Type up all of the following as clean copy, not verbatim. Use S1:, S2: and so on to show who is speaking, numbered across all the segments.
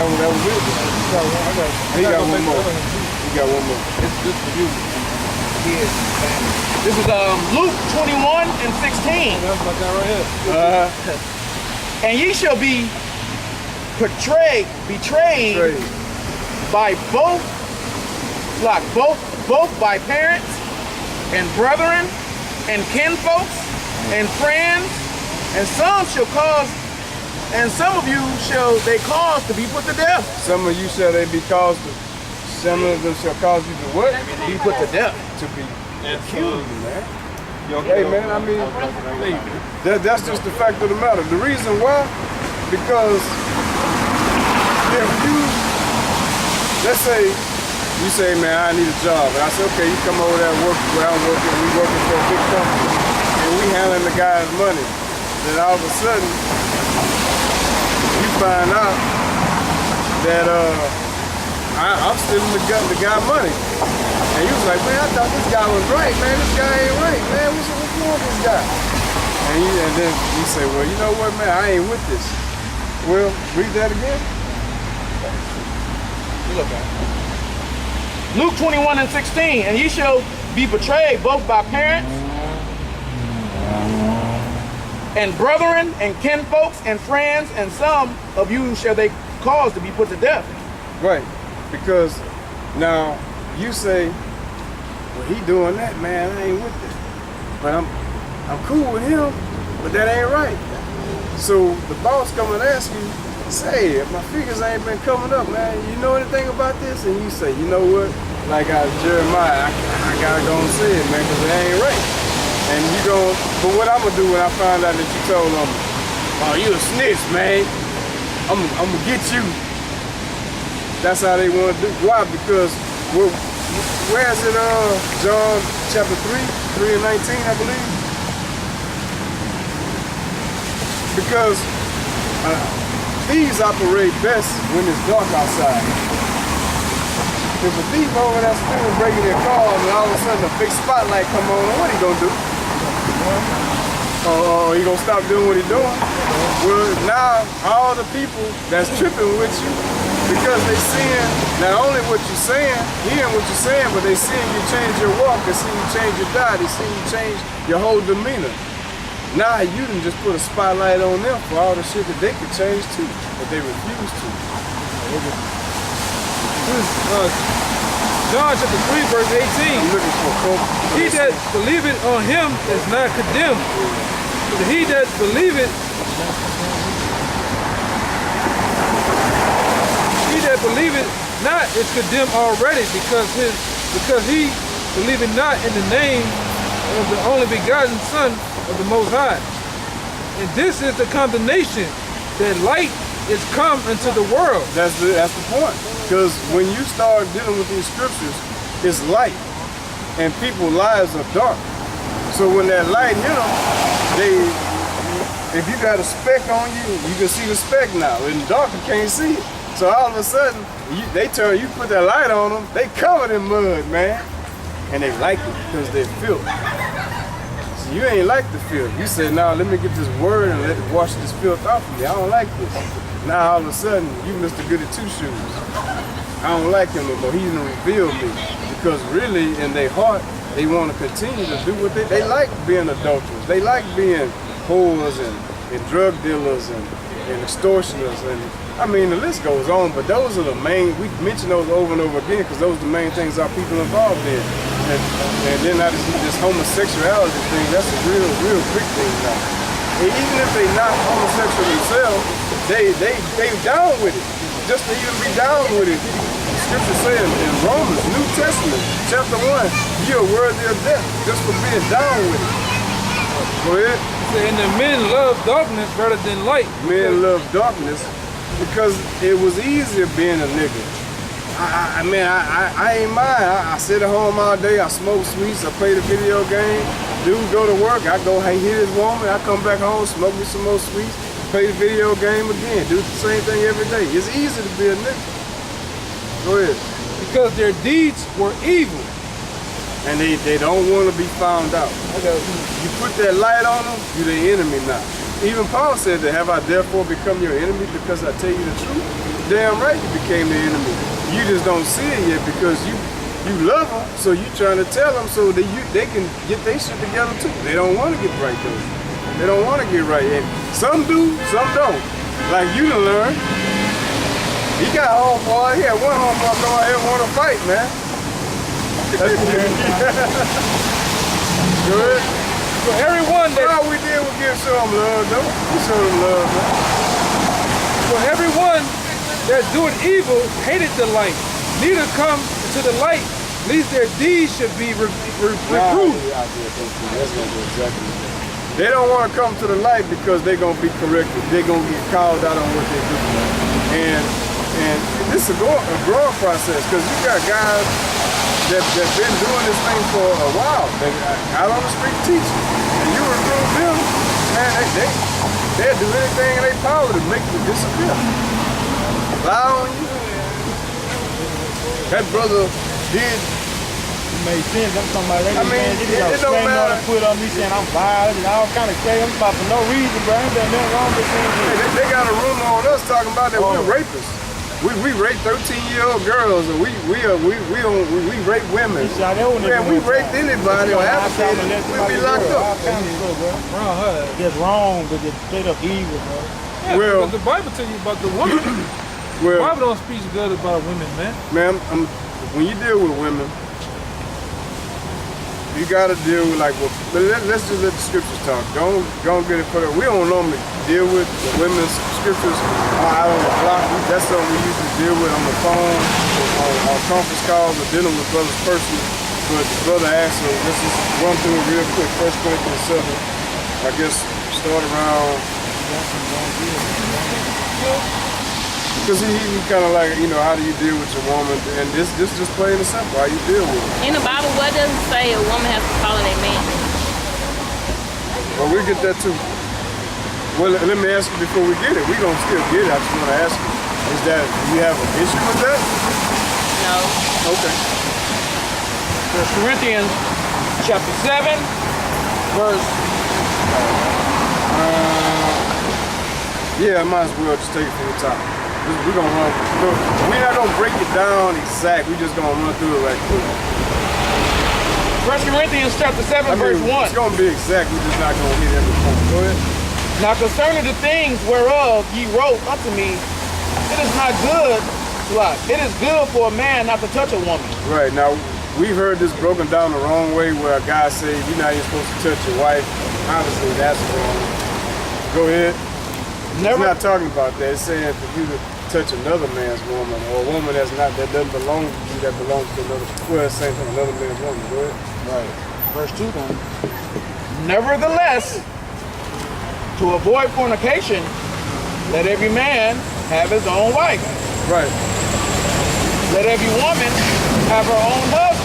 S1: That was it. He got one more. He got one more.
S2: This for you. Kids, family. This is Luke 21 and 16.
S1: That's my guy right here.
S2: And ye shall be betrayed by both by parents and brethren and kinfolks and friends, and some of you shall they cause to be put to death.
S1: Some of you shall they be caused to, some of them shall cause you to what?
S2: Be put to death.
S1: To be killed, man. Hey man, I mean, that's just the fact of the matter. The reason why, because if you, let's say, you say, man, I need a job, and I say, okay, you come over there and work where I'm working, we working for a big company, and we handling the guy's money. Then all of a sudden, you find out that I'm stealing the guy money. And you was like, man, I thought this guy was right, man. This guy ain't right, man. What's wrong with this guy? And then you say, well, you know what, man, I ain't with this. Well, read that again.
S2: Look at it. Luke 21 and 16, and ye shall be betrayed both by parents and brethren and kinfolks and friends, and some of you shall they cause to be put to death.
S1: Right, because now you say, well, he doing that, man, I ain't with it. But I'm cool with him, but that ain't right. So the boss come and ask you, say, if my figures ain't been coming up, man, you know anything about this? And you say, you know what, like Jeremiah, I gotta go and say it, man, because it ain't right. And you go, but what I'm gonna do when I find out that you told them, oh, you a snitch, man, I'm gonna get you. That's how they want to do. Why? Because where is it? John chapter 3 and 19, I believe. Because thieves operate best when it's dark outside. If a thief over there stealing, breaking their cars, and all of a sudden a big spotlight come on, what he gonna do? Oh, he gonna stop doing what he doing? Well, now all the people that's tripping with you, because they seeing not only what you're saying, hearing what you're saying, but they seeing you change your walk, they seeing you change your diet, they seeing you change your whole demeanor. Now you done just put a spotlight on them for all the shit that they could change too, but they refuse to.
S3: John chapter 3 verse 18.
S1: I'm looking for
S3: he that believeth on him is not condemned. But he that believeth not is condemned already, because he believeth not in the name of the only begotten Son of the Most High. And this is the condemnation, that light is come into the world.
S1: That's the point. Because when you start dealing with these scriptures, it's light, and people's lives are dark. So when that light hit them, if you got a speck on you, you can see the speck now. In the dark, you can't see it. So all of a sudden, you put that light on them, they covered in mud, man. And they like it because they're filth. So you ain't like the filth. You say, nah, let me get this word and let it wash this filth off of me. I don't like this. Now all of a sudden, you Mr. Goody Two Shoes. I don't like him no more. He's gonna reveal me. Because really, in their heart, they want to continue to do what they like being adulterers. They like being whores and drug dealers and extortioners. And I mean, the list goes on, but those are the main, we mention those over and over again because those are the main things our people involved in. And then now this homosexuality thing, that's a real big thing now. And even if they're not homosexual themselves, they down with it. Just to even be down with it. Scripture saying in Romans, New Testament, chapter 1, you're worthy of death just for being down with it. Go ahead.
S3: And the men love darkness rather than light.
S1: Men love darkness because it was easier being a nigga. I ain't mind. I sit at home all day, I smoke sweets, I play the video game. Dude go to work, I go hit his woman, I come back home, smoke me some more sweets, play the video game again, do the same thing every day. It's easy to be a nigga. Go ahead.
S3: Because their deeds were evil.
S1: And they don't want to be found out. You put that light on them, you're the enemy now. Even Paul said that, have I therefore become your enemy because I tell you the truth? damn right you became the enemy. You just don't see it yet because you love them, so you trying to tell them so that they can get their shit together too. They don't want to get right though. They don't want to get right. And some do, some don't. Like you done learn. He got homeboy. He had one homeboy go out here and want to fight, man. That's good.
S3: So everyone that
S1: all we did was show them love, though. We show them love, man.
S3: For everyone that doeth evil hated the light, neither come to the light, lest their deeds should be reproved.
S1: They don't want to come to the light because they're going to be corrected. They're going to get called out on what they do. And this is a growing process because you got guys that been doing this thing for a while. They out on the street teaching. And you recruit them, man, they'll do anything in their power to make you disappear. Lie on you. That brother did.
S4: It made sense. I'm talking about that.
S1: I mean, it don't matter.
S4: Put on me saying I'm violent and all kind of crazy. I'm about for no reason, bro. Ain't there nothing wrong with saying
S1: they got a rumor on us talking about that we're rapists. We rape 13-year-old girls, and we rape women. Man, we raped anybody or advocated, we'd be locked up.
S4: It's wrong, but it's straight up evil, bro.
S3: Yeah, well, the Bible tell you about the woman.
S1: Well,
S3: the Bible don't speak good about women, man.
S1: Man, when you deal with women, you gotta deal with let's just let the scriptures talk. Don't get it put up. We don't normally deal with the women's scriptures out on the block. That's something we usually deal with on the phone, on conference calls, or dealing with brothers personally. But the brother asked, so let's just run through it real quick. 1 Corinthians 7. I guess start around. Because he kind of like, how do you deal with your woman? And this just plain and simple, how you deal with it.
S5: In the Bible, what does it say a woman has to follow their man?
S1: Well, we'll get that too. Well, let me ask you before we get it. We're going to still get it. I just want to ask you, is that, do you have an issue with that?
S5: No.
S1: Okay.
S2: 1 Corinthians chapter 7, verse...
S1: Yeah, I might as well just take it from the top. We're going to run. We're not going to break it down exact. We're just going to run through it right quick.
S2: 1 Corinthians chapter 7, verse 1.
S1: It's going to be exact. We're just not going to hit every point. Go ahead.
S2: Now concerning the things whereof ye wrote unto me, it is not good. It is good for a man not to touch a woman.
S1: Right. Now, we've heard this broken down the wrong way where a guy says you're not even supposed to touch your wife. Obviously, that's wrong. Go ahead. Never. It's not talking about that. It's saying for you to touch another man's woman or a woman that doesn't belong to you, that belongs to another. Well, it's the same thing, another man's woman. Go ahead.
S2: Right. Verse 2 then. Nevertheless, to avoid fornication, let every man have his own wife.
S1: Right.
S2: Let every woman have her own husband.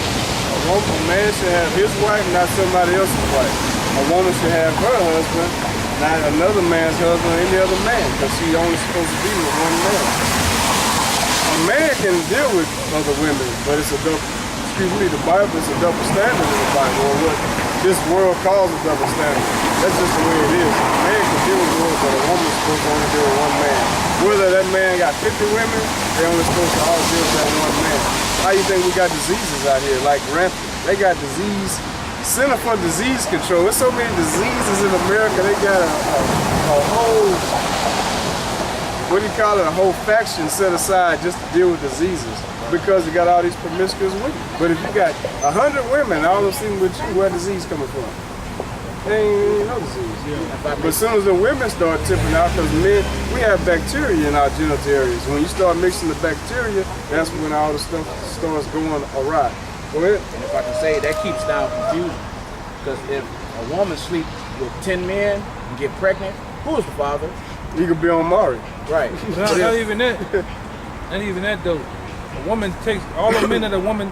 S1: A man should have his wife, not somebody else's wife. A woman should have her husband, not another man's husband or any other man, because she's only supposed to be with one man. A man can deal with other women, but it's a double, the Bible is a double standard in the Bible, or what this world calls a double standard. That's just the way it is. A man can deal with one, but a woman's supposed to only deal with one man. Whether that man got 50 women, they're only supposed to all deal with that one man. How you think we got diseases out here, like rampant? They got Center for Disease Control. There's so many diseases in America. They got a whole, a whole faction set aside just to deal with diseases because you got all these promiscuous women. But if you got 100 women, all of them sitting with you, where disease coming from? There ain't no disease. Yeah. But as soon as the women start tipping out, because men, we have bacteria in our genital areas. When you start mixing the bacteria, that's when all the stuff starts going awry. Go ahead.
S2: And if I can say, that keeps down confusion. Because if a woman sleeps with 10 men and get pregnant, who is the father?
S1: You could be on Maury.
S2: Right.
S3: Not even that. Not even that though. A woman takes all the men that a woman